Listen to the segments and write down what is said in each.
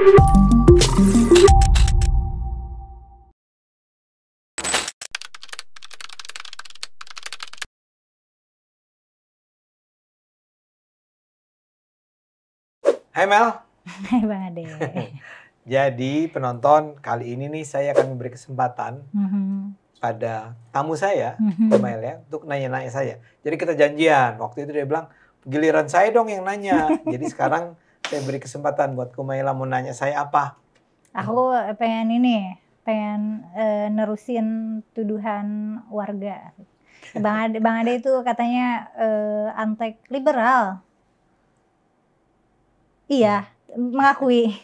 Hai Mel. Hai Bang Ade. Jadi penonton, kali ini nih saya akan memberi kesempatan pada tamu saya, Kumail ya, untuk nanya-nanya saya. Jadi kita janjian, waktu itu dia bilang, giliran saya dong yang nanya. Jadi sekarang saya beri kesempatan buat Kumaila mau nanya saya apa. Aku pengen nerusin tuduhan warga. Bang Ade itu katanya antek liberal. Iya, mengakui.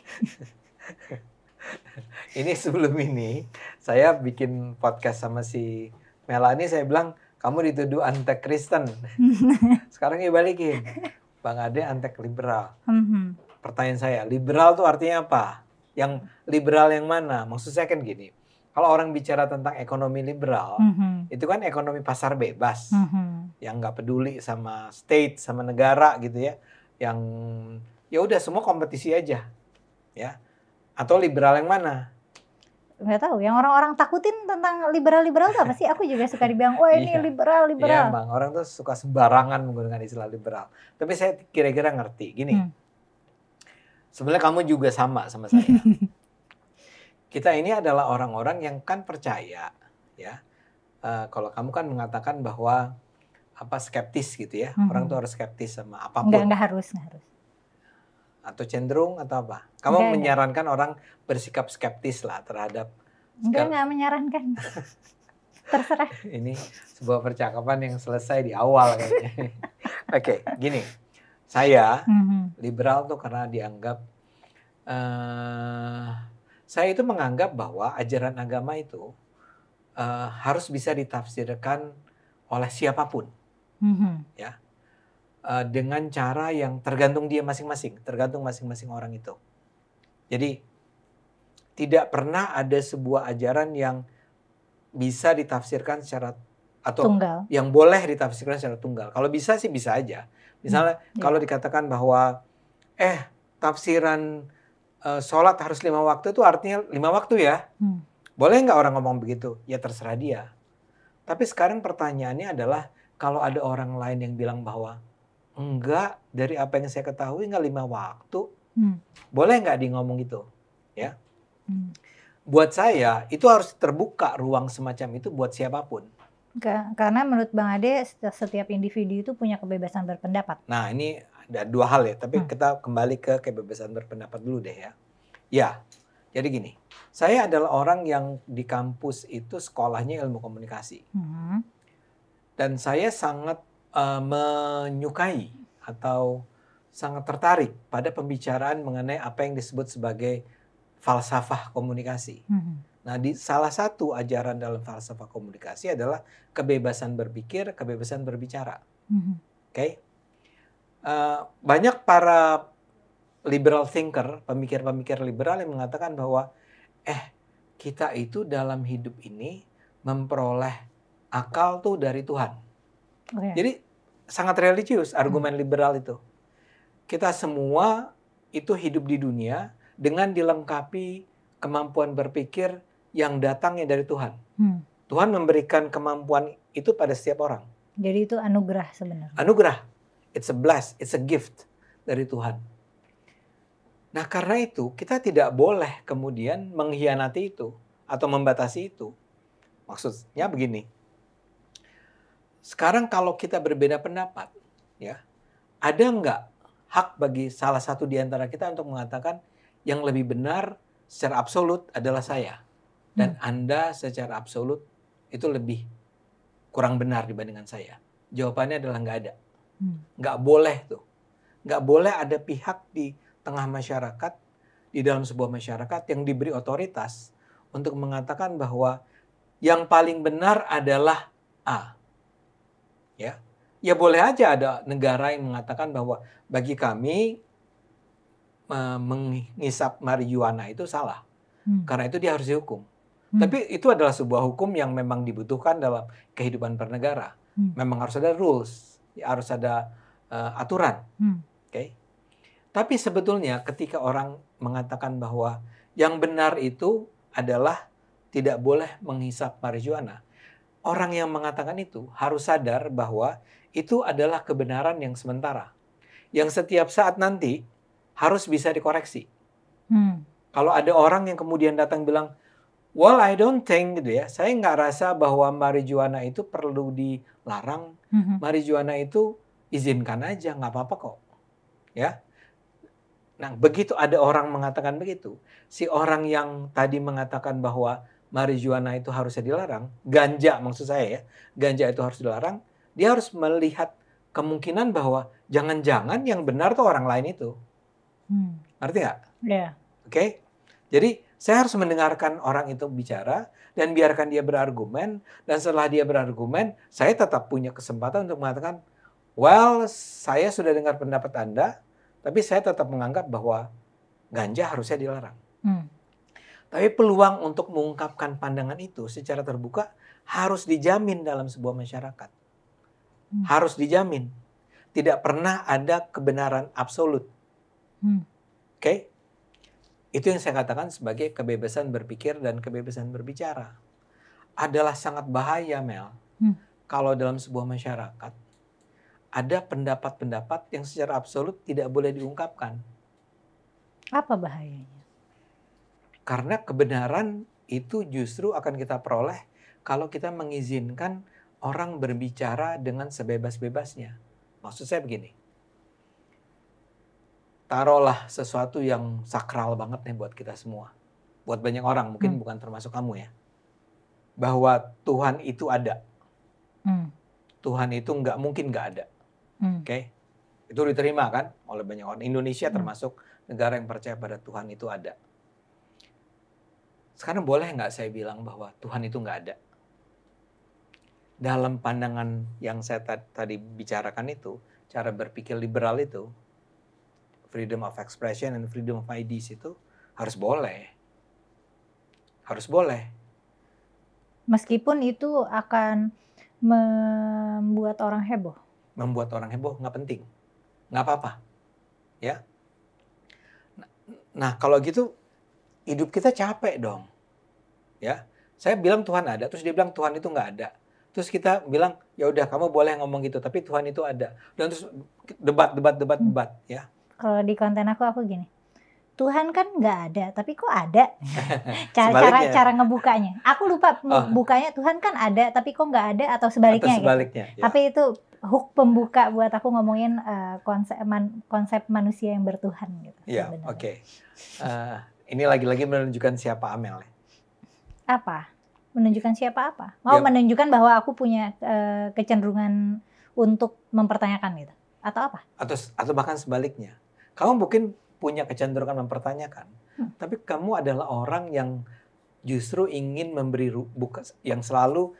Ini sebelum ini, saya bikin podcast sama si Melani, saya bilang, kamu dituduh antek Kristen. Sekarang dibalikin, Bang Ade antek liberal. Pertanyaan saya, liberal tuh artinya apa? Yang liberal yang mana? Maksud saya kan gini, kalau orang bicara tentang ekonomi liberal, itu kan ekonomi pasar bebas, yang nggak peduli sama state, sama negara gitu ya, yang ya udah semua kompetisi aja, ya. Atau liberal yang mana? Nggak tahu, yang orang-orang takutin tentang liberal-liberal itu apa sih? Aku juga suka dibilang, wah ini liberal. Iya Bang, orang tuh suka sembarangan menggunakan istilah liberal. Tapi saya kira-kira ngerti, gini. Sebenarnya kamu juga sama saya. Kita ini adalah orang-orang yang kan percaya, ya. Kalau kamu kan mengatakan bahwa skeptis gitu ya, orang tuh harus skeptis sama apapun. Nggak harus. Atau cenderung atau apa? Kamu menyarankan orang bersikap skeptis lah terhadap. Nggak menyarankan. Terserah. Ini sebuah percakapan yang selesai di awal kayaknya. Oke, gini. Saya liberal tuh karena dianggap saya itu menganggap bahwa ajaran agama itu harus bisa ditafsirkan oleh siapapun, ya, dengan cara yang tergantung dia masing-masing, tergantung masing-masing orang itu. Jadi tidak pernah ada sebuah ajaran yang bisa ditafsirkan secara atau tunggal, yang boleh ditafsirkan secara tunggal. Kalau bisa sih bisa aja. Misalnya kalau dikatakan bahwa tafsiran sholat harus 5 waktu itu artinya 5 waktu ya. Boleh nggak orang ngomong begitu? Ya terserah dia. Tapi sekarang pertanyaannya adalah kalau ada orang lain yang bilang bahwa enggak, dari apa yang saya ketahui nggak 5 waktu. Boleh nggak di ngomong gitu? Ya. Buat saya itu harus terbuka ruang semacam itu buat siapapun. Karena menurut Bang Ade setiap individu itu punya kebebasan berpendapat. Nah ini ada 2 hal ya, tapi kita kembali ke kebebasan berpendapat dulu deh ya. Ya, jadi gini, saya adalah orang yang di kampus itu sekolahnya ilmu komunikasi. Dan saya sangat menyukai atau sangat tertarik pada pembicaraan mengenai apa yang disebut sebagai falsafah komunikasi. Nah, di salah satu ajaran dalam falsafah komunikasi adalah kebebasan berpikir, kebebasan berbicara. Oke? Banyak para liberal thinker, pemikir-pemikir liberal yang mengatakan bahwa kita itu dalam hidup ini memperoleh akal tuh dari Tuhan. Jadi sangat religius argumen liberal itu. Kita semua itu hidup di dunia dengan dilengkapi kemampuan berpikir yang datangnya dari Tuhan. Tuhan memberikan kemampuan itu pada setiap orang. Jadi itu anugerah sebenarnya. Anugerah. It's a bless, it's a gift dari Tuhan. Nah karena itu kita tidak boleh kemudian mengkhianati itu atau membatasi itu. Maksudnya begini. Sekarang kalau kita berbeda pendapat, ya, ada nggak hak bagi salah satu di antara kita untuk mengatakan yang lebih benar secara absolut adalah saya. Dan Anda secara absolut itu lebih kurang benar dibandingkan saya. Jawabannya adalah nggak ada. Nggak boleh tuh. Nggak boleh ada pihak di tengah masyarakat, di dalam sebuah masyarakat yang diberi otoritas untuk mengatakan bahwa yang paling benar adalah A. Ya boleh aja ada negara yang mengatakan bahwa bagi kami menghisap marijuana itu salah. Karena itu dia harus dihukum. Tapi itu adalah sebuah hukum yang memang dibutuhkan dalam kehidupan bernegara. Memang harus ada rules, harus ada aturan. Tapi sebetulnya ketika orang mengatakan bahwa yang benar itu adalah tidak boleh menghisap marijuana, orang yang mengatakan itu harus sadar bahwa itu adalah kebenaran yang sementara. Yang setiap saat nanti harus bisa dikoreksi. Kalau ada orang yang kemudian datang bilang, well, I don't think gitu ya, saya nggak rasa bahwa marijuana itu perlu dilarang. Marijuana itu izinkan aja, nggak apa-apa kok. Ya. Nah, begitu ada orang mengatakan begitu, si orang yang tadi mengatakan bahwa marijuana itu harusnya dilarang, ganja maksud saya ya, ganja itu harus dilarang, dia harus melihat kemungkinan bahwa jangan-jangan yang benar tuh orang lain itu. Ngerti nggak? Iya. Oke? Jadi saya harus mendengarkan orang itu bicara dan biarkan dia berargumen, dan setelah dia berargumen, saya tetap punya kesempatan untuk mengatakan, well, saya sudah dengar pendapat Anda, tapi saya tetap menganggap bahwa ganja harusnya dilarang. Tapi peluang untuk mengungkapkan pandangan itu secara terbuka harus dijamin dalam sebuah masyarakat. Harus dijamin. Tidak pernah ada kebenaran absolut. Oke? Itu yang saya katakan sebagai kebebasan berpikir dan kebebasan berbicara. Adalah sangat bahaya, Mel. Kalau dalam sebuah masyarakat ada pendapat-pendapat yang secara absolut tidak boleh diungkapkan. Apa bahayanya? Karena kebenaran itu justru akan kita peroleh kalau kita mengizinkan orang berbicara dengan sebebas-bebasnya. Maksud saya begini. Taruhlah sesuatu yang sakral banget nih buat kita semua. Buat banyak orang, mungkin bukan termasuk kamu ya. Bahwa Tuhan itu ada. Tuhan itu nggak mungkin nggak ada. Oke? Itu diterima kan oleh banyak orang. Indonesia termasuk negara yang percaya pada Tuhan itu ada. Sekarang boleh nggak saya bilang bahwa Tuhan itu nggak ada? Dalam pandangan yang saya tadi bicarakan itu, cara berpikir liberal itu, freedom of expression and freedom of ideas itu harus boleh. Harus boleh. Meskipun itu akan membuat orang heboh. Membuat orang heboh nggak penting. Nggak apa-apa. Ya. Nah, kalau gitu hidup kita capek dong. Ya. Saya bilang Tuhan ada, terus dia bilang Tuhan itu nggak ada. Terus kita bilang, ya udah kamu boleh ngomong gitu, tapi Tuhan itu ada. Dan terus debat ya. Kalau di konten aku gini. Tuhan kan nggak ada, tapi kok ada? cara ngebukanya. Aku lupa bukanya Tuhan kan ada, tapi kok nggak ada atau sebaliknya, gitu. Ya. Tapi itu hook pembuka buat aku ngomongin konsep manusia yang bertuhan gitu. Iya, oke. Ini lagi-lagi menunjukkan siapa Amel. Apa? Menunjukkan siapa apa? Mau menunjukkan bahwa aku punya kecenderungan untuk mempertanyakan gitu, atau apa? Atau bahkan sebaliknya. Kamu mungkin punya kecenderungan mempertanyakan, tapi kamu adalah orang yang justru ingin memberi yang selalu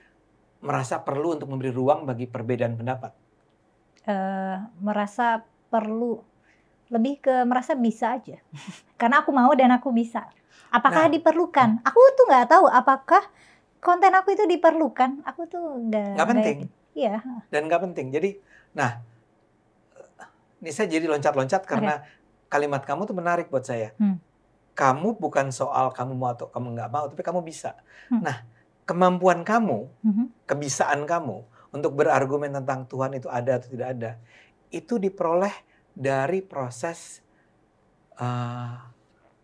merasa perlu untuk memberi ruang bagi perbedaan pendapat. Merasa perlu, lebih ke merasa bisa aja, karena aku mau dan aku bisa. Apakah diperlukan? Aku tuh nggak tahu apakah konten aku itu diperlukan. Aku tuh nggak penting. Iya. Dan nggak penting. Jadi, ini saya jadi loncat-loncat karena kalimat kamu tuh menarik buat saya. Kamu bukan soal kamu mau atau kamu nggak mau, tapi kamu bisa. Nah, kemampuan kamu, kebisaan kamu untuk berargumen tentang Tuhan itu ada atau tidak ada, itu diperoleh dari proses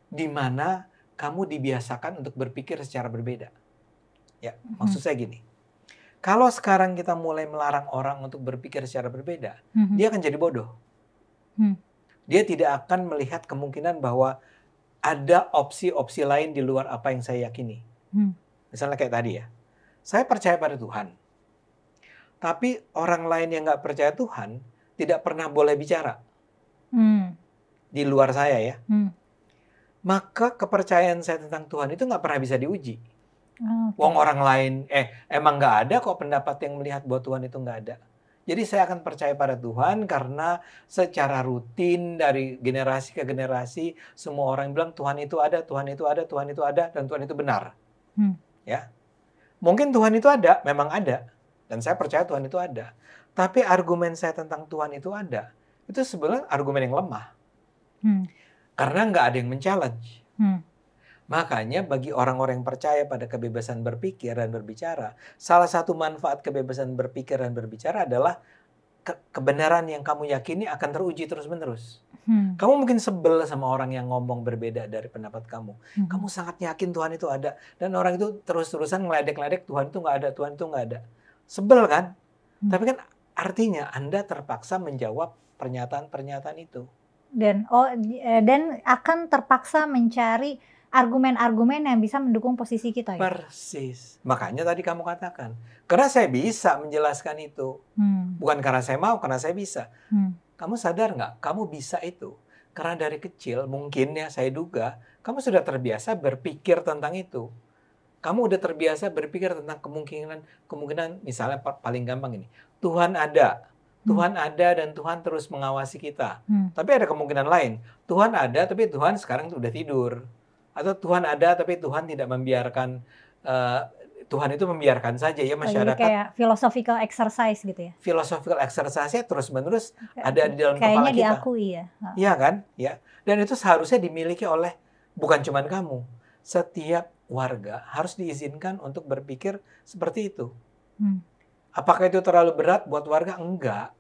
di mana kamu dibiasakan untuk berpikir secara berbeda. Ya, maksud saya gini. Kalau sekarang kita mulai melarang orang untuk berpikir secara berbeda, dia akan jadi bodoh. Dia tidak akan melihat kemungkinan bahwa ada opsi-opsi lain di luar apa yang saya yakini. Misalnya kayak tadi ya, saya percaya pada Tuhan. Tapi orang lain yang nggak percaya Tuhan tidak pernah boleh bicara. Di luar saya ya. Maka kepercayaan saya tentang Tuhan itu nggak pernah bisa diuji. Wong orang lain, emang nggak ada kok pendapat yang melihat bahwa Tuhan itu nggak ada. Jadi saya akan percaya pada Tuhan karena secara rutin dari generasi ke generasi semua orang bilang Tuhan itu ada, Tuhan itu ada, Tuhan itu ada, dan Tuhan itu benar. Ya, mungkin Tuhan itu ada, memang ada, dan saya percaya Tuhan itu ada. Tapi argumen saya tentang Tuhan itu ada, itu sebenarnya argumen yang lemah. Karena nggak ada yang men-challenge. Hmm. Makanya bagi orang-orang yang percaya pada kebebasan berpikir dan berbicara, salah satu manfaat kebebasan berpikir dan berbicara adalah kebenaran yang kamu yakini akan teruji terus-menerus. Kamu mungkin sebel sama orang yang ngomong berbeda dari pendapat kamu. Kamu sangat yakin Tuhan itu ada. Dan orang itu terus-terusan ngeledek-ledek Tuhan itu nggak ada, Tuhan itu nggak ada. Sebel kan? Tapi kan artinya Anda terpaksa menjawab pernyataan-pernyataan itu. Dan akan terpaksa mencari argumen-argumen yang bisa mendukung posisi kita. Ya? Persis. Makanya tadi kamu katakan, karena saya bisa menjelaskan itu. Bukan karena saya mau, karena saya bisa. Kamu sadar nggak? Kamu bisa itu. Karena dari kecil, mungkin ya saya duga, kamu sudah terbiasa berpikir tentang itu. Kamu udah terbiasa berpikir tentang kemungkinan misalnya paling gampang ini. Tuhan ada. Tuhan ada dan Tuhan terus mengawasi kita. Tapi ada kemungkinan lain. Tuhan ada tapi Tuhan sekarang udah tidur. Atau Tuhan ada tapi Tuhan tidak membiarkan, Tuhan itu membiarkan saja ya masyarakat. Jadi kayak philosophical exercise gitu ya? Philosophical exercise-nya terus-menerus ada di dalam kepala kita. Kayaknya diakui ya? Iya kan? Ya. Dan itu seharusnya dimiliki oleh bukan cuma kamu. Setiap warga harus diizinkan untuk berpikir seperti itu. Apakah itu terlalu berat buat warga? Enggak.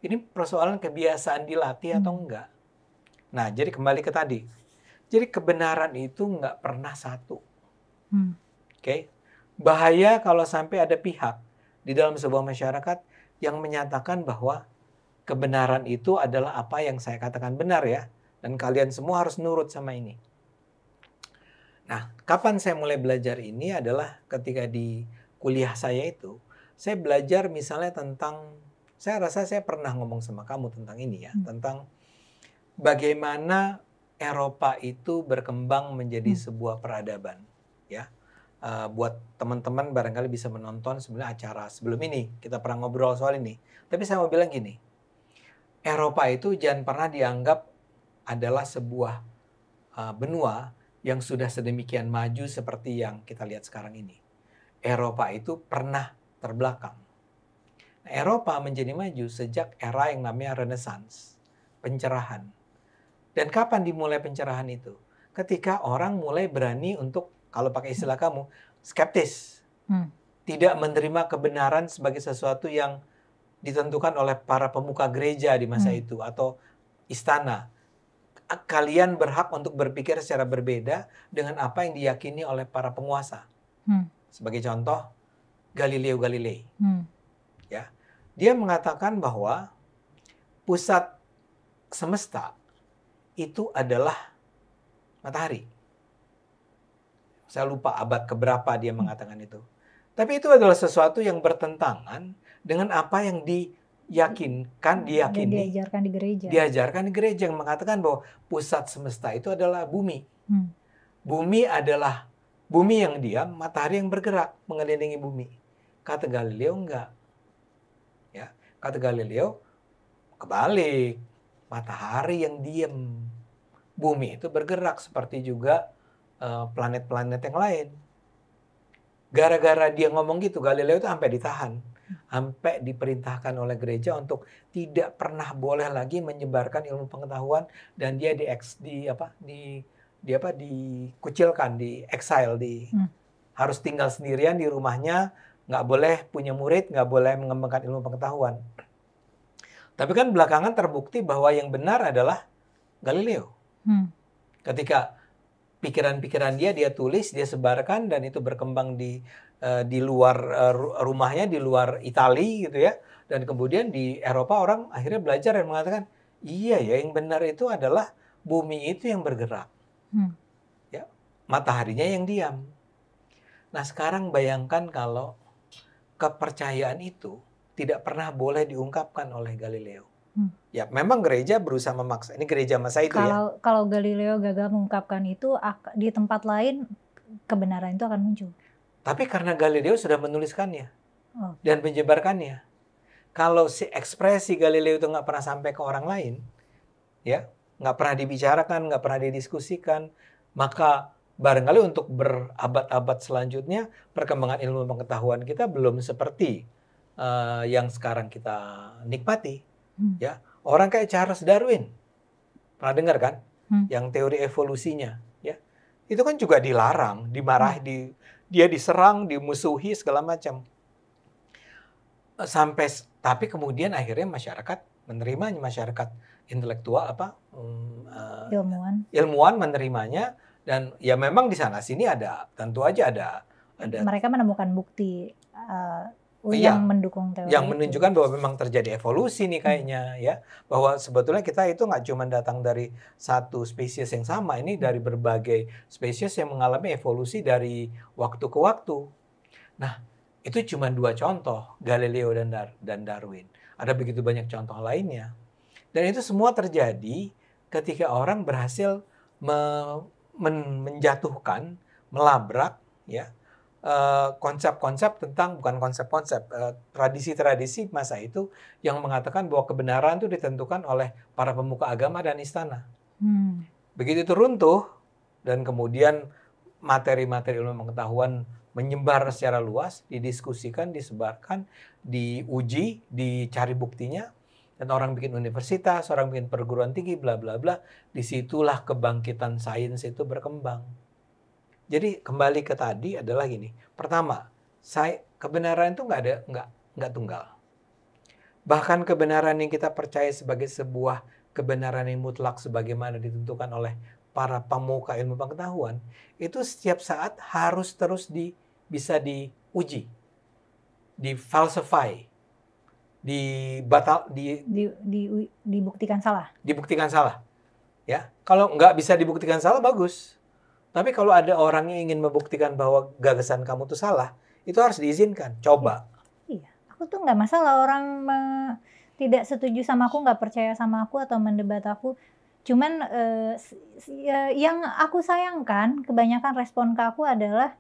Ini persoalan kebiasaan dilatih atau enggak. Nah, jadi kembali ke tadi. Jadi kebenaran itu enggak pernah satu. Oke? Bahaya kalau sampai ada pihak di dalam sebuah masyarakat yang menyatakan bahwa kebenaran itu adalah apa yang saya katakan benar ya. Dan kalian semua harus nurut sama ini. Nah, kapan saya mulai belajar ini adalah ketika di kuliah saya itu. Saya belajar misalnya tentang, saya rasa saya pernah ngomong sama kamu tentang ini ya, tentang bagaimana Eropa itu berkembang menjadi sebuah peradaban. Ya, buat teman-teman barangkali bisa menonton sebenarnya acara sebelum ini, kita pernah ngobrol soal ini. Tapi saya mau bilang gini, Eropa itu jangan pernah dianggap adalah sebuah benua yang sudah sedemikian maju seperti yang kita lihat sekarang ini. Eropa itu pernah terbelakang. Eropa menjadi maju sejak era yang namanya Renaissance, pencerahan. Dan kapan dimulai pencerahan itu? Ketika orang mulai berani untuk, kalau pakai istilah kamu, skeptis. Tidak menerima kebenaran sebagai sesuatu yang ditentukan oleh para pemuka gereja di masa itu atau istana. Kalian berhak untuk berpikir secara berbeda dengan apa yang diyakini oleh para penguasa. Sebagai contoh, Galileo Galilei. Ya, dia mengatakan bahwa pusat semesta itu adalah matahari. Saya lupa abad keberapa dia mengatakan itu. Tapi itu adalah sesuatu yang bertentangan dengan apa yang diyakini, diajarkan di gereja. Diajarkan di gereja yang mengatakan bahwa pusat semesta itu adalah bumi. Bumi adalah bumi yang diam, matahari yang bergerak mengelilingi bumi. Kata Galileo enggak. Ya, kata Galileo kebalik. Matahari yang diam. Bumi itu bergerak seperti juga planet-planet yang lain. Gara-gara dia ngomong gitu, Galileo itu sampai ditahan. Sampai diperintahkan oleh gereja untuk tidak pernah boleh lagi menyebarkan ilmu pengetahuan dan dia dikucilkan, di exile, harus tinggal sendirian di rumahnya, nggak boleh punya murid, nggak boleh mengembangkan ilmu pengetahuan. Tapi kan belakangan terbukti bahwa yang benar adalah Galileo. Ketika pikiran-pikiran dia tulis, dia sebarkan dan itu berkembang di luar rumahnya, di luar Italia gitu ya. Dan kemudian di Eropa orang akhirnya belajar dan mengatakan, iya ya yang benar itu adalah bumi itu yang bergerak. Ya, mataharinya yang diam. Nah sekarang bayangkan kalau kepercayaan itu tidak pernah boleh diungkapkan oleh Galileo. Ya memang gereja berusaha memaksa. Ini gereja masa itu ya. Kalau Galileo gagal mengungkapkan itu, di tempat lain kebenaran itu akan muncul. Tapi karena Galileo sudah menuliskannya dan menyebarkannya. Kalau si ekspresi Galileo itu nggak pernah sampai ke orang lain, ya nggak pernah dibicarakan, nggak pernah didiskusikan, maka barangkali untuk berabad-abad selanjutnya perkembangan ilmu pengetahuan kita belum seperti yang sekarang kita nikmati. Ya, orang kayak Charles Darwin, Pernah dengar kan? Yang teori evolusinya, ya. Itu kan juga dilarang, dimarahi, dia diserang, dimusuhi segala macam. Tapi kemudian akhirnya masyarakat menerimanya, masyarakat intelektual ilmuwan menerimanya, dan ya memang di sana sini tentu aja ada mereka menemukan bukti yang mendukung teori yang menunjukkan bahwa memang terjadi evolusi nih kayaknya, ya, bahwa sebetulnya kita itu nggak cuma datang dari satu spesies yang sama, ini dari berbagai spesies yang mengalami evolusi dari waktu ke waktu. Nah, itu cuma 2 contoh, Galileo dan Darwin. Ada begitu banyak contoh lainnya. Dan itu semua terjadi ketika orang berhasil menjatuhkan, melabrak, ya, konsep-konsep tradisi-tradisi masa itu yang mengatakan bahwa kebenaran itu ditentukan oleh para pemuka agama dan istana. Begitu itu runtuh, dan kemudian materi-materi ilmu pengetahuan menyebar secara luas, didiskusikan, disebarkan, diuji, dicari buktinya, dan orang bikin universitas, orang bikin perguruan tinggi, bla bla bla. Disitulah kebangkitan sains itu berkembang. Jadi kembali ke tadi adalah gini. Pertama, kebenaran itu nggak tunggal. Bahkan kebenaran yang kita percaya sebagai sebuah kebenaran yang mutlak sebagaimana ditentukan oleh para pemuka ilmu pengetahuan, itu setiap saat harus terus bisa diuji, difalsify, dibuktikan salah. Dibuktikan salah. Ya, kalau nggak bisa dibuktikan salah, bagus. Tapi kalau ada orang yang ingin membuktikan bahwa gagasan kamu itu salah, itu harus diizinkan. Coba. Iya, aku tuh nggak masalah orang tidak setuju sama aku, nggak percaya sama aku atau mendebat aku. Cuman yang aku sayangkan, kebanyakan respon ke aku adalah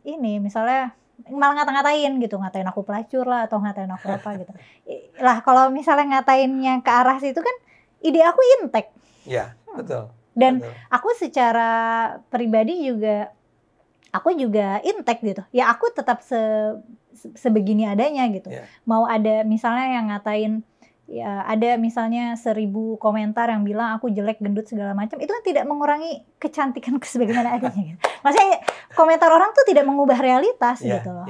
ini, misalnya malah ngata-ngatain gitu, ngatain aku pelacur lah atau ngatain aku apa gitu. Lah kalau misalnya ngatainnya ke arah situ kan ide aku intek. Iya, betul. Dan aku secara pribadi juga, aku juga intek gitu. Ya aku tetap sebegini adanya gitu. Yeah. Mau ada misalnya yang ngatain, ya ada misalnya 1000 komentar yang bilang aku jelek, gendut segala macam, itu kan tidak mengurangi kecantikan sebagaimana adanya gitu. Maksudnya komentar orang tuh tidak mengubah realitas gitu loh.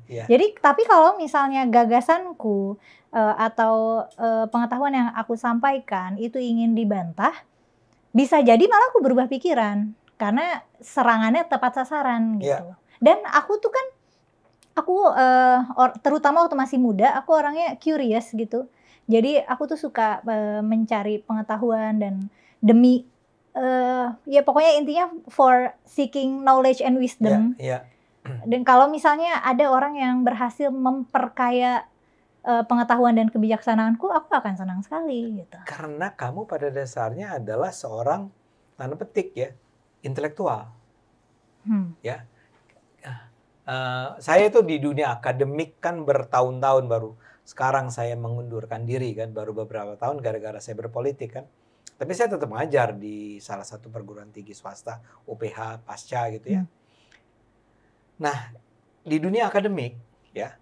Jadi tapi kalau misalnya gagasanku atau pengetahuan yang aku sampaikan itu ingin dibantah, bisa jadi malah aku berubah pikiran karena serangannya tepat sasaran gitu. Yeah. Dan aku tuh kan, terutama waktu masih muda, aku orangnya curious gitu. Jadi aku tuh suka mencari pengetahuan dan demi ya pokoknya intinya for seeking knowledge and wisdom. Yeah. Dan kalau misalnya ada orang yang berhasil memperkaya pengetahuan dan kebijaksanaanku, aku akan senang sekali gitu. Karena kamu pada dasarnya adalah seorang, tanda petik ya, intelektual. Ya, saya itu di dunia akademik kan bertahun-tahun, baru sekarang saya mengundurkan diri kan, baru beberapa tahun gara-gara saya berpolitik kan. Tapi saya tetap mengajar di salah satu perguruan tinggi swasta, UPH, Pasca gitu ya. Nah, di dunia akademik ya,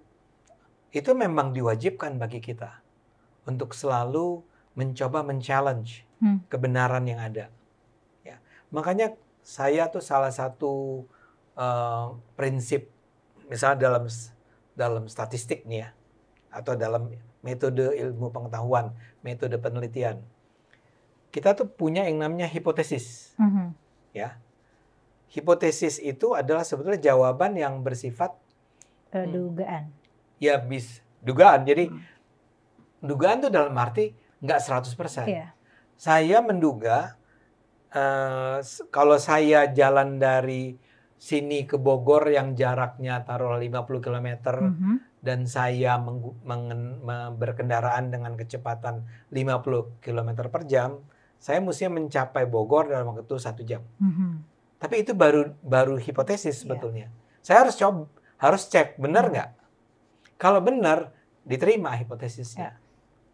itu memang diwajibkan bagi kita untuk selalu mencoba men-challenge kebenaran yang ada. Ya. Makanya saya tuh salah satu prinsip, misalnya dalam statistik nih ya, atau dalam metode ilmu pengetahuan, metode penelitian, kita tuh punya yang namanya hipotesis. Ya. Hipotesis itu adalah sebetulnya jawaban yang bersifat dugaan. Ya, dugaan. Jadi dugaan itu dalam arti nggak 100%. Yeah. Saya menduga kalau saya jalan dari sini ke Bogor yang jaraknya taruh 50 km dan saya berkendaraan dengan kecepatan 50 km per jam, saya mestinya mencapai Bogor dalam waktu 1 jam. Tapi itu baru hipotesis sebetulnya. Saya harus cek benar nggak? Kalau benar, diterima hipotesisnya.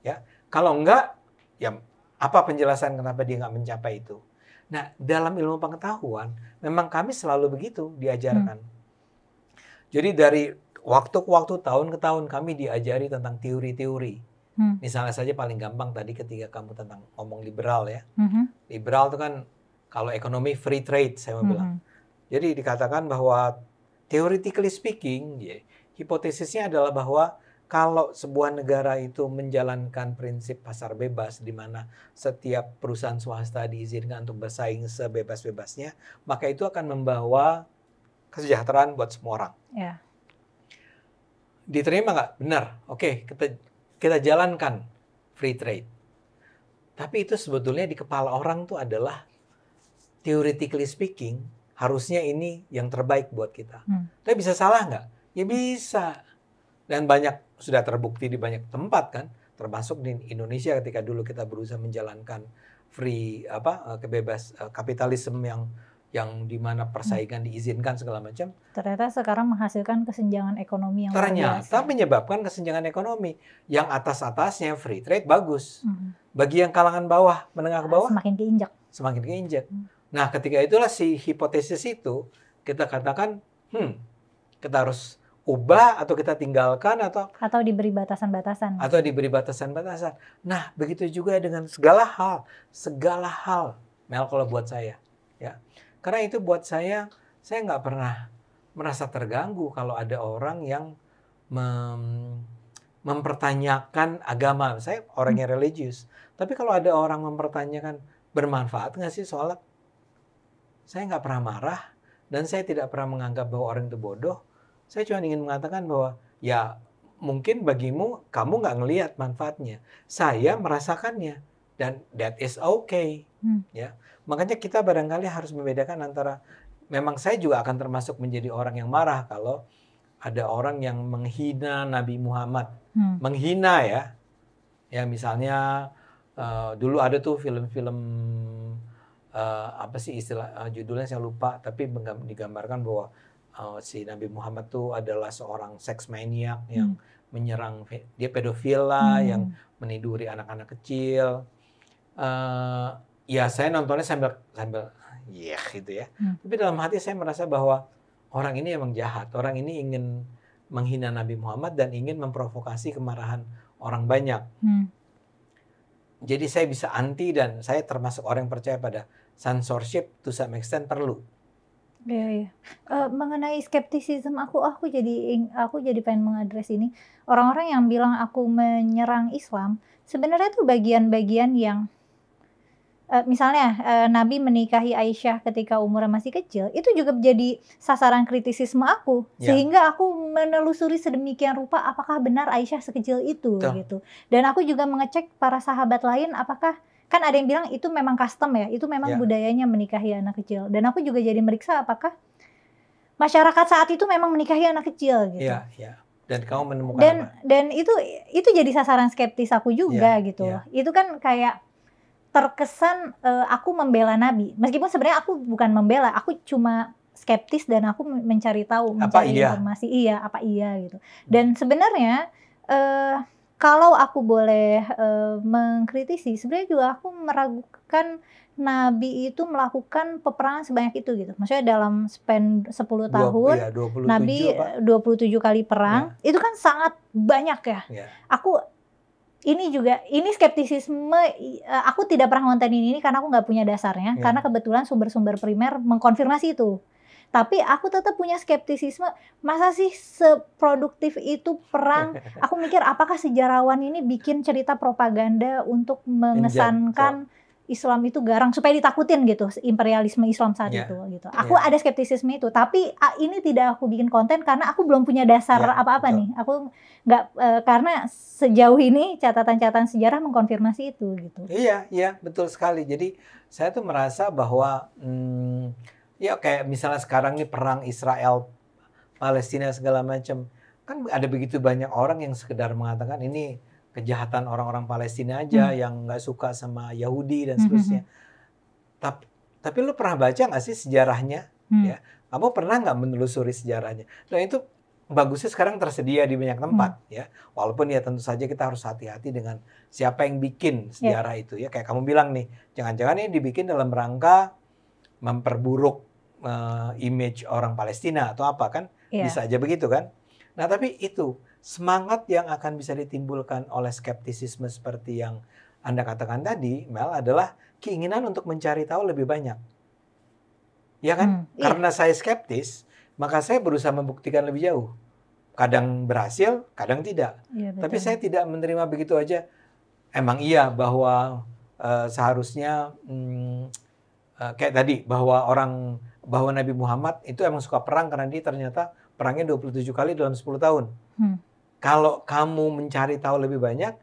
Ya. Kalau enggak, ya apa penjelasan kenapa dia nggak mencapai itu? Nah, dalam ilmu pengetahuan, memang kami selalu begitu diajarkan. Jadi dari waktu ke waktu, tahun ke tahun, kami diajari tentang teori-teori. Misalnya saja paling gampang tadi ketika kamu tentang ngomong liberal ya. Liberal itu kan kalau ekonomi free trade saya mau bilang. Jadi dikatakan bahwa theoretically speaking, hipotesisnya adalah bahwa kalau sebuah negara itu menjalankan prinsip pasar bebas di mana setiap perusahaan swasta diizinkan untuk bersaing sebebas-bebasnya, maka itu akan membawa kesejahteraan buat semua orang. Yeah. Diterima nggak? Benar. Oke, kita jalankan free trade. Tapi itu sebetulnya di kepala orang tuh adalah theoretically speaking, harusnya ini yang terbaik buat kita. Tapi bisa salah nggak? Ya bisa. Dan sudah terbukti di banyak tempat kan, termasuk di Indonesia ketika dulu kita berusaha menjalankan free kapitalisme yang di mana persaingan diizinkan segala macam. Ternyata sekarang menghasilkan kesenjangan ekonomi yang luar biasa. Ternyata menyebabkan kesenjangan ekonomi. Yang atas-atasnya free trade bagus. Bagi yang kalangan bawah, menengah ke bawah, semakin keinjak. Nah, ketika itulah si hipotesis itu kita katakan, kita harus ubah atau kita tinggalkan atau diberi batasan-batasan. Nah, begitu juga dengan segala hal, Mel, kalau buat saya, ya. Karena itu buat saya nggak pernah merasa terganggu kalau ada orang yang mempertanyakan agama. Saya orang yang religius, tapi kalau ada orang mempertanyakan bermanfaat nggak sih sholat, saya nggak pernah marah dan saya tidak pernah menganggap bahwa orang itu bodoh. Saya cuma ingin mengatakan bahwa ya mungkin bagimu kamu nggak ngelihat manfaatnya. Saya merasakannya dan that is okay. Ya, makanya kita barangkali harus membedakan antara memang saya juga akan termasuk menjadi orang yang marah kalau ada orang yang menghina Nabi Muhammad, menghina ya misalnya dulu ada tuh film-film apa sih istilah judulnya saya lupa, tapi digambarkan bahwa si Nabi Muhammad tuh adalah seorang seks maniak yang menyerang, dia pedofil lah, yang meniduri anak-anak kecil. Ya saya nontonnya sambil gitu ya. Tapi dalam hati saya merasa bahwa orang ini emang jahat. Orang ini ingin menghina Nabi Muhammad dan ingin memprovokasi kemarahan orang banyak. Jadi saya bisa anti dan saya termasuk orang yang percaya pada censorship to some extent perlu. Iya. Mengenai skeptisisme aku jadi pengen mengadres ini. Orang-orang yang bilang aku menyerang Islam, sebenarnya itu bagian-bagian yang misalnya Nabi menikahi Aisyah ketika umurnya masih kecil, itu juga menjadi sasaran kritisisme aku. Sehingga aku menelusuri sedemikian rupa apakah benar Aisyah sekecil itu gitu. Dan aku juga mengecek para sahabat lain apakah, kan ada yang bilang itu memang custom ya, itu memang budayanya menikahi anak kecil. Dan aku juga jadi meriksa apakah masyarakat saat itu memang menikahi anak kecil gitu. Iya. Dan kamu menemukan apa? Dan itu jadi sasaran skeptis aku juga gitu. Itu kan kayak terkesan aku membela Nabi. Meskipun sebenarnya aku bukan membela, aku cuma skeptis dan aku mencari tahu, mencari informasi. Apa iya gitu. Dan sebenarnya kalau aku boleh mengkritisi, sebenarnya juga aku meragukan Nabi itu melakukan peperangan sebanyak itu gitu. Maksudnya dalam span 10 tahun, 27, Nabi 27 kali perang, itu kan sangat banyak ya. Ini skeptisisme, aku tidak pernah ngontenin ini karena aku nggak punya dasarnya, karena kebetulan sumber-sumber primer mengkonfirmasi itu. Tapi aku tetap punya skeptisisme, masa sih seproduktif itu perang? Aku mikir apakah sejarawan ini bikin cerita propaganda untuk mengesankan Islam itu garang supaya ditakutin gitu, imperialisme Islam saat itu gitu. Aku ada skeptisisme itu, tapi ini tidak aku bikin konten karena aku belum punya dasar apa-apa nih. Aku nggak karena sejauh ini catatan-catatan sejarah mengkonfirmasi itu gitu. Iya, betul sekali. Jadi saya tuh merasa bahwa ya kayak misalnya sekarang nih perang Israel Palestina segala macam, kan ada begitu banyak orang yang sekedar mengatakan ini kejahatan orang-orang Palestina aja yang nggak suka sama Yahudi dan seterusnya. Tapi lu pernah baca nggak sih sejarahnya? Ya, kamu pernah nggak menelusuri sejarahnya? Nah itu bagusnya sekarang tersedia di banyak tempat ya. Walaupun ya tentu saja kita harus hati-hati dengan siapa yang bikin sejarah itu ya. Kayak kamu bilang nih, jangan-jangan ini dibikin dalam rangka memperburuk image orang Palestina atau apa kan? Bisa aja begitu kan? Nah tapi itu semangat yang akan bisa ditimbulkan oleh skeptisisme seperti yang Anda katakan tadi, Mel, adalah keinginan untuk mencari tahu lebih banyak. Ya kan? Iya. Karena saya skeptis, maka saya berusaha membuktikan lebih jauh. Kadang berhasil, kadang tidak. Iya, Tapi betul. saya tidak menerima begitu aja. Emang iya bahwa seharusnya kayak tadi bahwa Nabi Muhammad itu emang suka perang karena dia ternyata perangnya 27 kali dalam 10 tahun. Kalau kamu mencari tahu lebih banyak,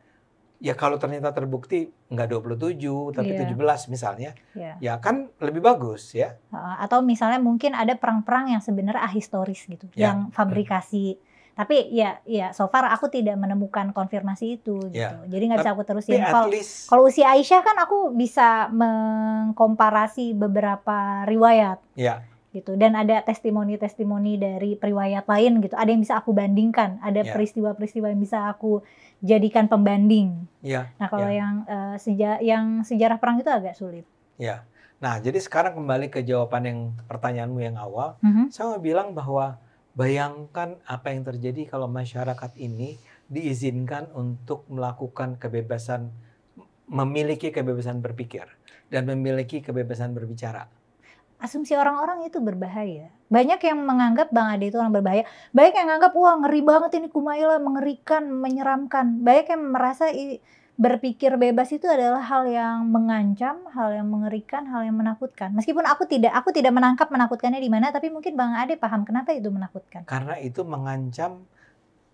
ya kalau ternyata terbukti nggak 27 tapi 17 misalnya, ya kan lebih bagus ya. Atau misalnya mungkin ada perang-perang yang sebenarnya ahistoris gitu, yang fabrikasi. Tapi ya so far aku tidak menemukan konfirmasi itu gitu. Jadi nggak bisa aku terusin. Kalau usia Aisyah kan aku bisa mengkomparasi beberapa riwayat. Gitu, dan ada testimoni-testimoni dari periwayat lain gitu, ada yang bisa aku bandingkan, ada peristiwa-peristiwa yang bisa aku jadikan pembanding. Nah kalau yang sejarah perang itu agak sulit. Nah jadi sekarang kembali ke jawaban yang pertanyaanmu yang awal, saya mau bilang bahwa bayangkan apa yang terjadi kalau masyarakat ini diizinkan untuk melakukan kebebasan, memiliki kebebasan berpikir dan memiliki kebebasan berbicara. Asumsi orang-orang itu berbahaya. Banyak yang menganggap Bang Ade itu orang berbahaya. Banyak yang menganggap, wah ngeri banget ini Kumaila, mengerikan, menyeramkan. Banyak yang merasa berpikir bebas itu adalah hal yang mengancam, hal yang mengerikan, hal yang menakutkan. Meskipun aku tidak menangkap menakutkannya di mana, tapi mungkin Bang Ade paham kenapa itu menakutkan. Karena itu mengancam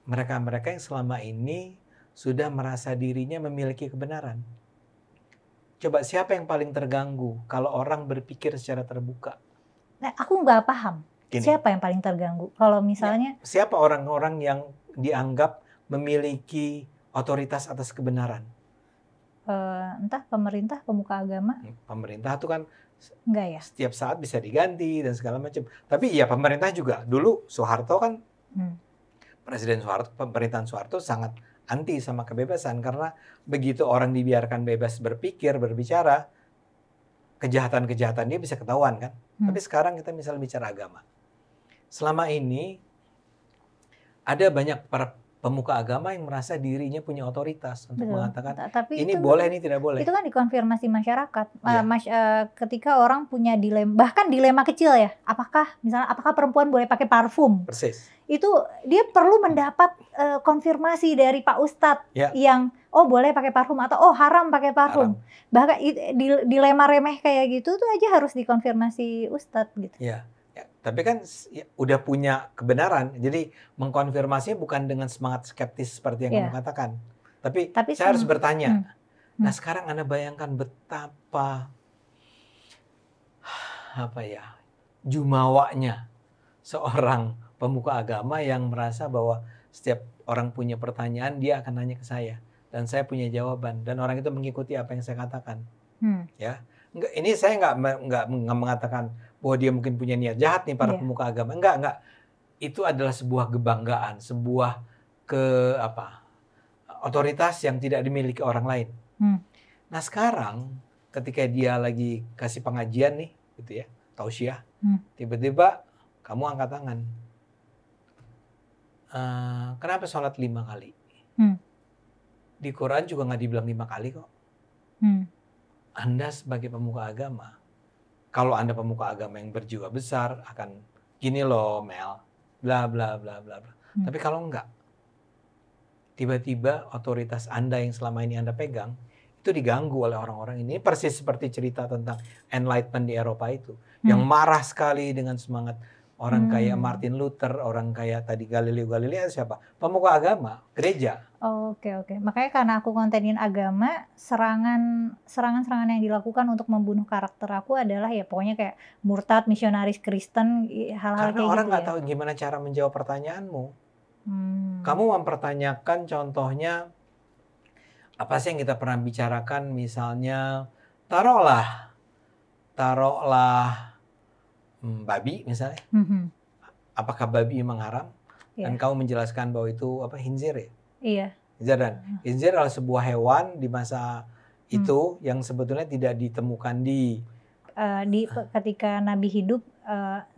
mereka-mereka yang selama ini sudah merasa dirinya memiliki kebenaran. Coba siapa yang paling terganggu kalau orang berpikir secara terbuka? Nah, aku nggak paham. Siapa yang paling terganggu? Kalau misalnya siapa orang-orang yang dianggap memiliki otoritas atas kebenaran? Entah pemerintah, pemuka agama. Pemerintah itu kan enggak ya? Setiap saat bisa diganti dan segala macam. Tapi ya pemerintah juga. Dulu Soeharto kan Presiden Soeharto, pemerintahan Soeharto sangat anti sama kebebasan karena begitu orang dibiarkan bebas berpikir, berbicara, kejahatan-kejahatan dia bisa ketahuan kan. Tapi sekarang kita misalnya bicara agama. Selama ini ada banyak para pemuka agama yang merasa dirinya punya otoritas untuk mengatakan ini boleh, ini tidak boleh. Itu kan dikonfirmasi masyarakat. Ketika orang punya dilema, bahkan dilema kecil ya. Apakah perempuan boleh pakai parfum? Persis. Itu dia perlu mendapat konfirmasi dari Pak Ustadz yang boleh pakai parfum atau haram pakai parfum. Bahkan dilema remeh kayak gitu tuh aja harus dikonfirmasi Ustadz gitu. Tapi kan udah punya kebenaran, jadi mengkonfirmasinya bukan dengan semangat skeptis seperti yang kamu katakan. Tapi saya harus bertanya. Nah sekarang Anda bayangkan betapa jumawanya seorang pemuka agama yang merasa bahwa setiap orang punya pertanyaan dia akan nanya ke saya dan saya punya jawaban dan orang itu mengikuti apa yang saya katakan. Ini saya nggak mengatakan bahwa dia mungkin punya niat jahat nih para pemuka agama. Enggak. Itu adalah sebuah kebanggaan, sebuah otoritas yang tidak dimiliki orang lain. Nah sekarang ketika dia lagi kasih pengajian nih, gitu ya, tausiah, tiba-tiba kamu angkat tangan. Kenapa sholat 5 kali? Di Quran juga nggak dibilang 5 kali kok. Anda sebagai pemuka agama, kalau Anda pemuka agama yang berjiwa besar akan gini loh Mel, bla bla bla bla bla. Tapi kalau enggak, tiba-tiba otoritas Anda yang selama ini Anda pegang itu diganggu oleh orang-orang ini. Persis seperti cerita tentang Enlightenment di Eropa itu, yang marah sekali dengan semangat orang kayak Martin Luther, orang kayak tadi Galileo Galilei, siapa? Pemuka agama, gereja. Oke. Makanya karena aku kontenin agama, serangan-serangan yang dilakukan untuk membunuh karakter aku adalah ya pokoknya kayak murtad, misionaris Kristen, hal-hal kayak gitu. Karena orang nggak tahu gimana cara menjawab pertanyaanmu. Kamu mempertanyakan contohnya apa sih yang kita pernah bicarakan, misalnya taruhlah babi misalnya. Apakah babi memang haram? Dan kamu menjelaskan bahwa itu khinzir ya? Iya. Khinzir adalah sebuah hewan di masa itu yang sebetulnya tidak ditemukan ketika Nabi hidup,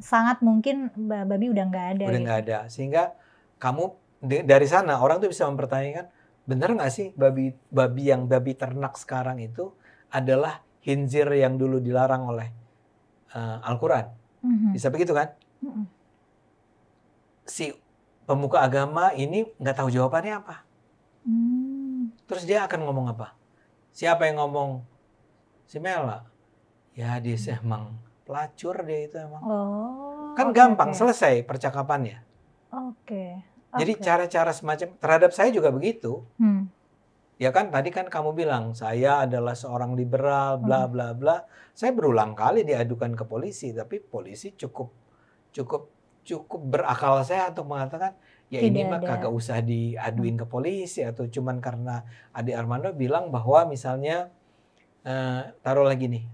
sangat mungkin babi udah nggak ada. Udah nggak ada. Sehingga kamu dari sana orang tuh bisa mempertanyakan, benar nggak sih babi ternak sekarang itu adalah khinzir yang dulu dilarang oleh Al-Quran? Bisa begitu kan? Si pemuka agama ini nggak tahu jawabannya apa. Terus dia akan ngomong apa? Siapa yang ngomong? Si Mela. Ya dia emang pelacur dia itu emang. Kan gampang selesai percakapannya. Jadi cara-cara semacam terhadap saya juga begitu. Ya kan tadi kan kamu bilang saya adalah seorang liberal bla bla bla. Saya berulang kali diadukan ke polisi, tapi polisi cukup berakal sehat untuk mengatakan ya ini mah kagak usah diaduin ke polisi, atau cuman karena Ade Armando bilang bahwa misalnya taruh lagi nih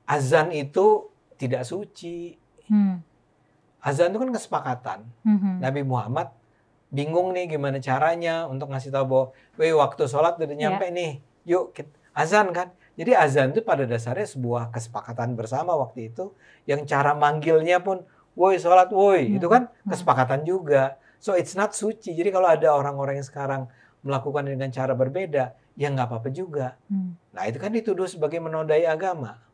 azan itu tidak suci. Azan itu kan kesepakatan. Nabi Muhammad bingung nih gimana caranya untuk ngasih tahu bahwa waktu sholat udah nyampe nih, yuk azan kan. Jadi azan itu pada dasarnya sebuah kesepakatan bersama waktu itu, yang cara manggilnya pun woi sholat woi, itu kan kesepakatan juga. So it's not suci. Jadi kalau ada orang-orang yang sekarang melakukan dengan cara berbeda, ya nggak apa-apa juga. Nah itu kan dituduh sebagai menodai agama.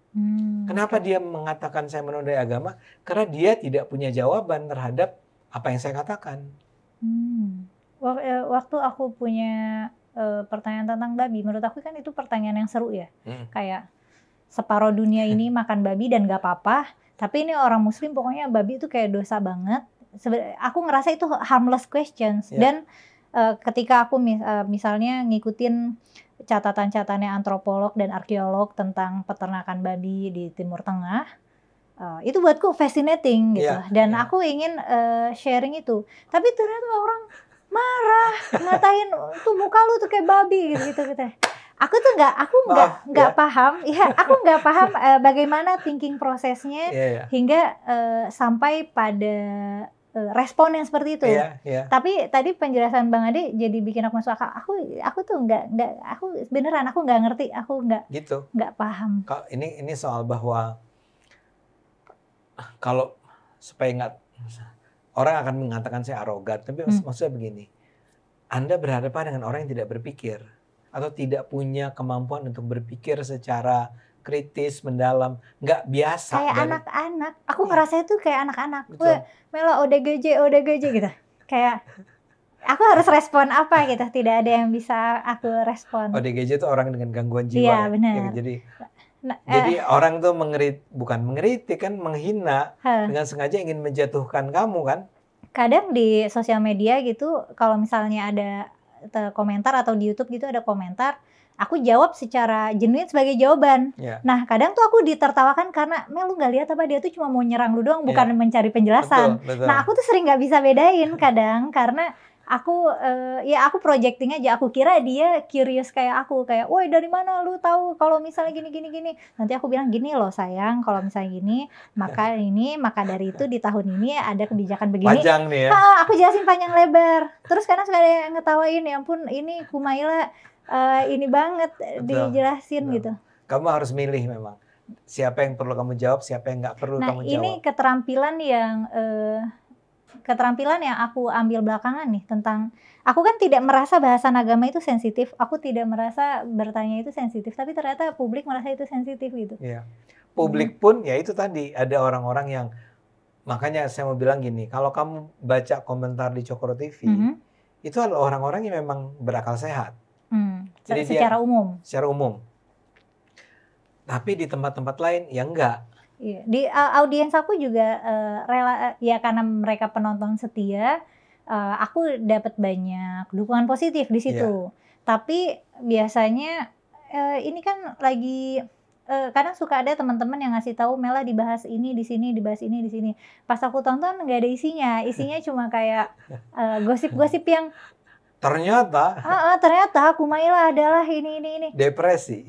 Kenapa dia mengatakan saya menodai agama? Karena dia tidak punya jawaban terhadap apa yang saya katakan. Waktu aku punya pertanyaan tentang babi, menurut aku kan itu pertanyaan yang seru ya. Kayak separuh dunia ini makan babi dan gak apa-apa, tapi ini orang muslim pokoknya babi itu kayak dosa banget. Aku ngerasa itu harmless questions. Dan ketika aku misalnya ngikutin catatan-catatannya antropolog dan arkeolog tentang peternakan babi di Timur Tengah, itu buatku fascinating gitu. Dan aku ingin sharing itu. Tapi ternyata orang marah, ngatain tuh muka lu tuh kayak babi gitu. Aku tuh nggak paham, aku nggak paham bagaimana thinking prosesnya hingga sampai pada respon yang seperti itu. Tapi tadi penjelasan Bang Ade jadi bikin aku masuk akal. Aku tuh aku beneran aku nggak ngerti, aku nggak paham. Ini soal bahwa kalau supaya nggak, orang akan mengatakan saya arogan, tapi maksudnya begini, Anda berhadapan dengan orang yang tidak berpikir atau tidak punya kemampuan untuk berpikir secara kritis, mendalam, nggak biasa. Kayak anak-anak, aku ngerasa itu kayak anak-anak. Mela ODGJ gitu. Kayak aku harus respon apa gitu, tidak ada yang bisa aku respon. ODGJ itu orang dengan gangguan jiwa. Iya benar. Jadi orang tuh bukan mengeritik kan, menghina dengan sengaja ingin menjatuhkan kamu kan. Kadang di sosial media gitu, kalau misalnya ada komentar atau di YouTube gitu ada komentar, aku jawab secara genuine sebagai jawaban. Nah kadang tuh aku ditertawakan karena Mel lu nggak lihat apa dia tuh cuma mau nyerang lu doang, bukan mencari penjelasan. Betul. Nah aku tuh sering nggak bisa bedain kadang karena aku aku projecting aja. Aku kira dia curious kayak aku, kayak, woi dari mana lu tahu kalau misalnya gini. Nanti aku bilang gini loh sayang, kalau misalnya gini, maka dari itu di tahun ini ada kebijakan begini. Panjang nih ya. Aku jelasin panjang lebar. Terus kadang suka ada yang ngetawain, ya ampun ini Kumaila ini banget dijelasin gitu. Kamu harus milih memang. Siapa yang perlu kamu jawab, siapa yang nggak perlu kamu jawab. Nah ini keterampilan yang aku ambil belakangan nih tentang, aku kan tidak merasa bahasan agama itu sensitif, aku tidak merasa bertanya itu sensitif, tapi ternyata publik merasa itu sensitif gitu. Publik pun ya itu tadi, ada orang-orang yang, makanya saya mau bilang gini, kalau kamu baca komentar di Cokro TV, itu adalah orang-orang yang memang berakal sehat. Jadi secara umum. Tapi di tempat-tempat lain ya enggak. Di audiens aku juga ya karena mereka penonton setia, aku dapat banyak dukungan positif di situ. Tapi biasanya ini kan lagi kadang suka ada teman-teman yang ngasih tahu Mela dibahas ini di sini, dibahas ini di sini. Pas aku tonton nggak ada isinya cuma kayak gosip-gosip yang ternyata Kumaila adalah ini. Depresi.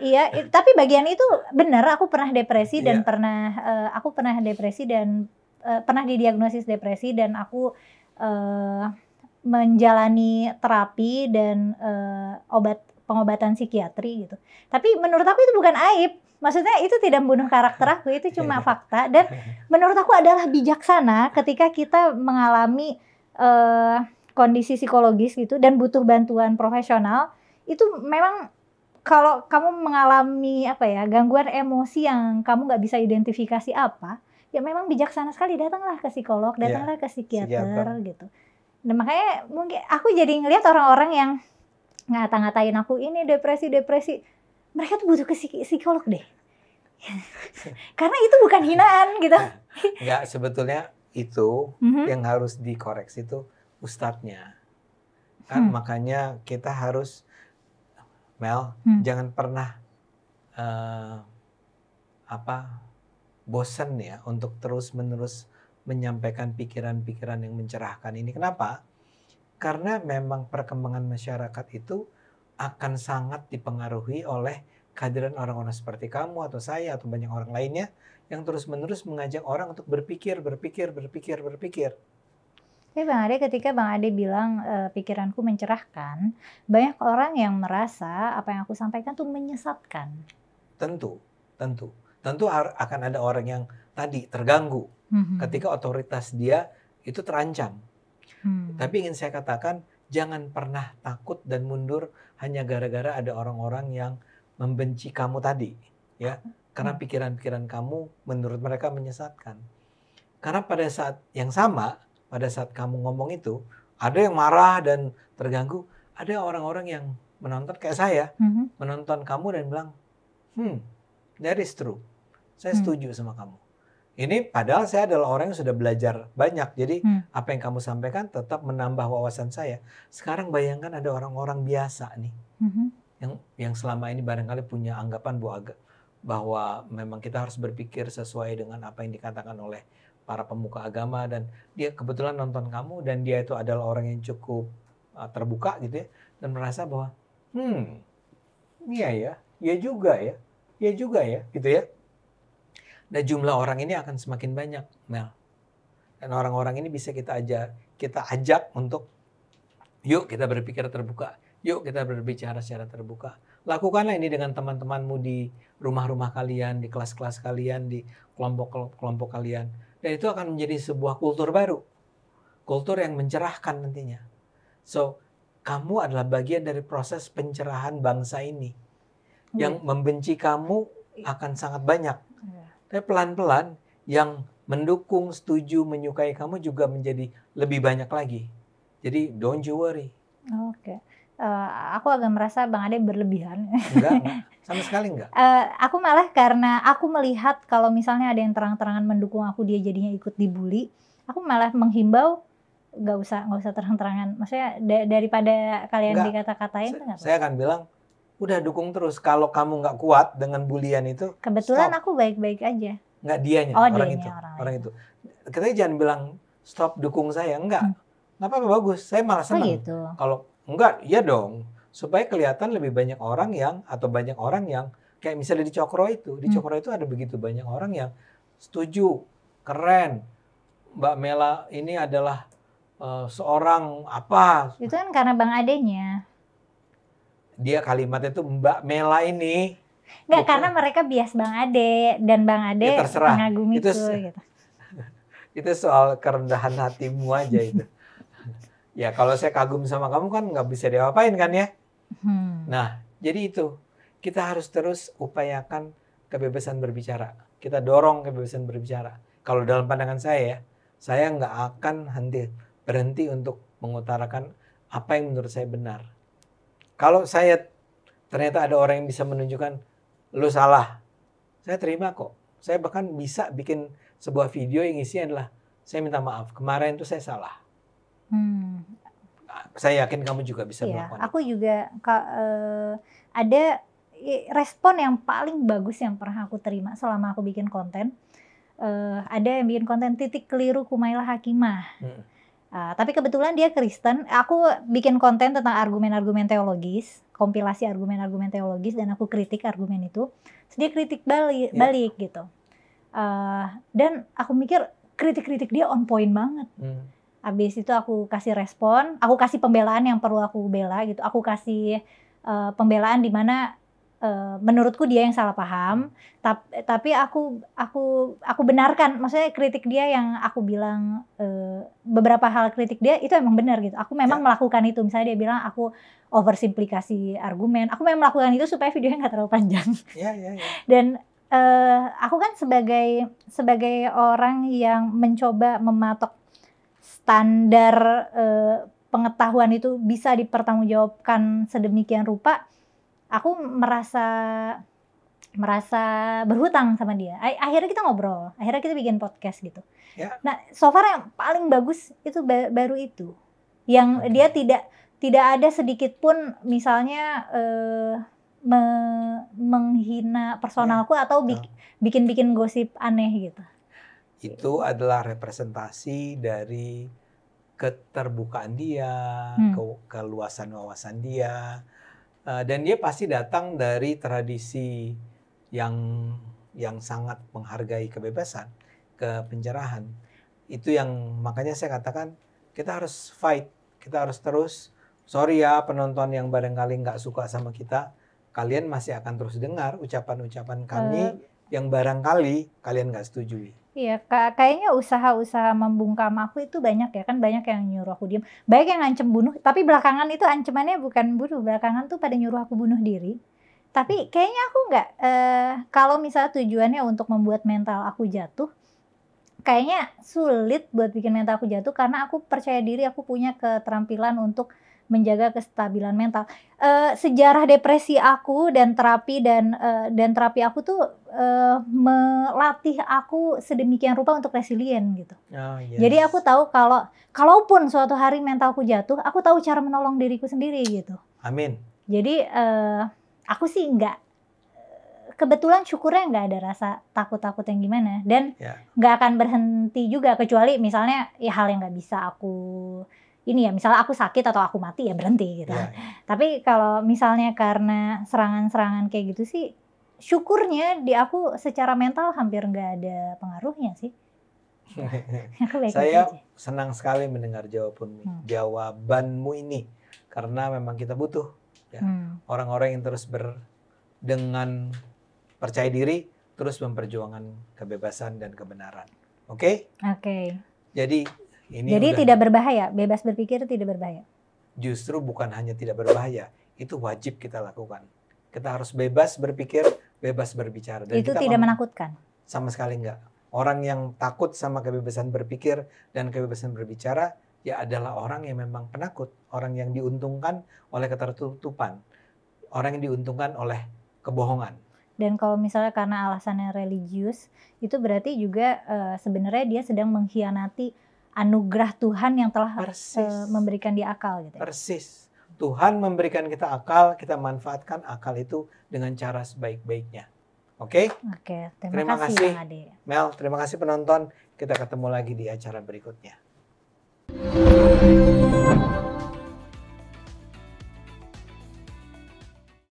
Iya, tapi bagian itu benar. Aku pernah depresi dan pernah didiagnosis depresi dan aku menjalani terapi dan obat pengobatan psikiatri gitu. Tapi menurut aku itu bukan aib. Maksudnya itu tidak membunuh karakter aku, itu cuma fakta. Dan menurut aku adalah bijaksana ketika kita mengalami kondisi psikologis gitu dan butuh bantuan profesional. Itu memang kalau kamu mengalami gangguan emosi yang kamu nggak bisa identifikasi apa, ya memang bijaksana sekali datanglah ke psikolog, datanglah ke psikiater gitu. Dan makanya mungkin aku jadi ngelihat orang-orang yang ngata-ngatain aku ini depresi, mereka tuh butuh ke psikolog deh. Karena itu bukan hinaan gitu. Enggak, sebetulnya itu yang harus dikoreksi itu ustadznya. Kan makanya kita harus Mel, jangan pernah bosan ya untuk terus-menerus menyampaikan pikiran-pikiran yang mencerahkan ini. Kenapa? Karena memang perkembangan masyarakat itu akan sangat dipengaruhi oleh kehadiran orang-orang seperti kamu atau saya atau banyak orang lainnya yang terus-menerus mengajak orang untuk berpikir. Tapi Bang Ade, ketika Bang Ade bilang pikiranku mencerahkan, banyak orang yang merasa apa yang aku sampaikan tuh menyesatkan. Tentu akan ada orang yang tadi terganggu ketika otoritas dia itu terancam. Tapi ingin saya katakan, jangan pernah takut dan mundur hanya gara-gara ada orang-orang yang membenci kamu tadi, ya. Karena pikiran-pikiran kamu menurut mereka menyesatkan. Karena pada saat yang sama, pada saat kamu ngomong itu, ada yang marah dan terganggu, ada orang-orang yang menonton kayak saya, menonton kamu dan bilang, that is true. Saya setuju sama kamu. Ini padahal saya adalah orang yang sudah belajar banyak. Jadi apa yang kamu sampaikan tetap menambah wawasan saya. Sekarang bayangkan ada orang-orang biasa nih. Yang selama ini barangkali punya anggapan bahwa memang kita harus berpikir sesuai dengan apa yang dikatakan oleh para pemuka agama, dan dia kebetulan nonton kamu dan dia itu adalah orang yang cukup terbuka gitu ya, dan merasa bahwa iya juga ya gitu ya. Dan jumlah orang ini akan semakin banyak, Mel. Dan orang-orang ini bisa kita ajak untuk yuk kita berpikir terbuka, yuk kita berbicara secara terbuka. Lakukanlah ini dengan teman-temanmu di rumah-rumah kalian, di kelas-kelas kalian, di kelompok-kelompok kalian. Dan itu akan menjadi sebuah kultur baru. Kultur yang mencerahkan nantinya. So, kamu adalah bagian dari proses pencerahan bangsa ini. Yang membenci kamu akan sangat banyak. Tapi pelan-pelan yang mendukung, setuju, menyukai kamu juga menjadi lebih banyak lagi. Jadi, don't you worry. Oke. Aku agak merasa Bang Ade berlebihan. Enggak. Sama sekali enggak. Aku malah karena aku melihat kalau misalnya ada yang terang-terangan mendukung aku, dia jadinya ikut dibully. Aku malah menghimbau nggak usah terang-terangan. Maksudnya daripada kalian dikata-katain. Saya akan bilang, udah dukung terus. Kalau kamu nggak kuat dengan bulian itu, kebetulan stop. Aku baik-baik aja. Nggak dianya, orang itu. Kita jangan bilang stop dukung saya, enggak. Nggak apa-apa, bagus. Saya malah senang. Gitu. Kalau enggak, ya dong. Supaya kelihatan lebih banyak orang yang kayak misalnya di Cokro itu. Di Cokro itu ada begitu banyak orang yang setuju, keren. Mbak Mela ini adalah seorang apa. Itu kan karena Bang Adenya. Dia kalimatnya itu Mbak Mela ini. Enggak, karena mereka bias Bang Ade. Dan Bang Ade mengagumi itu. Gitu. Itu soal kerendahan hatimu aja itu. Ya kalau saya kagum sama kamu kan nggak bisa diapain kan ya. Nah jadi itu. Kita harus terus upayakan kebebasan berbicara. Kita dorong kebebasan berbicara. Kalau dalam pandangan saya nggak akan berhenti untuk mengutarakan apa yang menurut saya benar. Kalau saya ternyata ada orang yang bisa menunjukkan lu salah, saya terima kok. Saya bahkan bisa bikin sebuah video yang isinya adalah saya minta maaf, kemarin itu saya salah. Saya yakin kamu juga bisa melakukan. Aku juga ada respon yang paling bagus yang pernah aku terima selama aku bikin konten. Ada yang bikin konten titik keliru Kumaila Hakimah. Tapi kebetulan dia Kristen. Aku bikin konten tentang argumen-argumen teologis, kompilasi argumen-argumen teologis, dan aku kritik argumen itu. Terus dia kritik balik gitu. Dan aku mikir kritik-kritik dia on point banget. Habis itu aku kasih respon, aku kasih pembelaan yang perlu aku bela gitu. Aku kasih pembelaan di mana menurutku dia yang salah paham, tapi aku benarkan, maksudnya kritik dia yang aku bilang beberapa hal kritik dia itu emang benar gitu. Aku memang melakukan itu, misalnya dia bilang aku oversimplifikasi argumen, aku memang melakukan itu supaya videonya nggak terlalu panjang. Dan aku kan sebagai orang yang mencoba mematok standar pengetahuan itu bisa dipertanggungjawabkan sedemikian rupa. Aku merasa berhutang sama dia. Akhirnya kita ngobrol, akhirnya kita bikin podcast gitu. Nah, so far yang paling bagus itu baru itu, yang dia tidak ada sedikit pun misalnya menghina personalku atau bikin gosip aneh gitu. Itu adalah representasi dari keterbukaan dia, keluasan wawasan dia. Dan dia pasti datang dari tradisi yang sangat menghargai kebebasan, kepencerahan. Itu yang makanya saya katakan kita harus fight, kita harus terus. Sorry ya penonton yang barangkali nggak suka sama kita, kalian masih akan terus dengar ucapan-ucapan kami yang barangkali kalian nggak setujui. Iya, kayaknya usaha-usaha membungkam aku itu banyak ya, kan banyak yang nyuruh aku diam, banyak yang ngancem bunuh, tapi belakangan itu ancamannya bukan bunuh, belakangan tuh pada nyuruh aku bunuh diri. Tapi kayaknya aku nggak, kalau misalnya tujuannya untuk membuat mental aku jatuh, kayaknya sulit buat bikin mental aku jatuh karena aku percaya diri aku punya keterampilan untuk menjaga kestabilan mental. Sejarah depresi aku dan terapi aku tuh melatih aku sedemikian rupa untuk resilient gitu. Jadi aku tahu kalaupun suatu hari mentalku jatuh, aku tahu cara menolong diriku sendiri gitu. Amin. Jadi aku sih kebetulan syukurnya nggak ada rasa takut-takut yang gimana, dan nggak akan berhenti juga, kecuali misalnya ya hal yang nggak bisa aku ini ya, misalnya aku sakit atau aku mati ya berhenti gitu. Tapi kalau misalnya karena serangan-serangan kayak gitu sih, syukurnya di aku secara mental hampir nggak ada pengaruhnya sih. Saya senang sekali mendengar jawabanmu ini, karena memang kita butuh orang-orang yang terus dengan percaya diri terus memperjuangkan kebebasan dan kebenaran. Oke? Jadi tidak berbahaya, bebas berpikir tidak berbahaya. Justru bukan hanya tidak berbahaya, itu wajib kita lakukan. Kita harus bebas berpikir, bebas berbicara. Dan itu tidak menakutkan? Sama sekali enggak. Orang yang takut sama kebebasan berpikir dan kebebasan berbicara, ya adalah orang yang memang penakut. Orang yang diuntungkan oleh ketertutupan. Orang yang diuntungkan oleh kebohongan. Dan kalau misalnya karena alasannya religius, itu berarti juga sebenarnya dia sedang mengkhianati anugerah Tuhan yang telah memberikan dia akal gitu. Persis. Tuhan memberikan kita akal, kita manfaatkan akal itu dengan cara sebaik-baiknya. Oke? Terima kasih Bang Ade. Mel, terima kasih penonton. Kita ketemu lagi di acara berikutnya.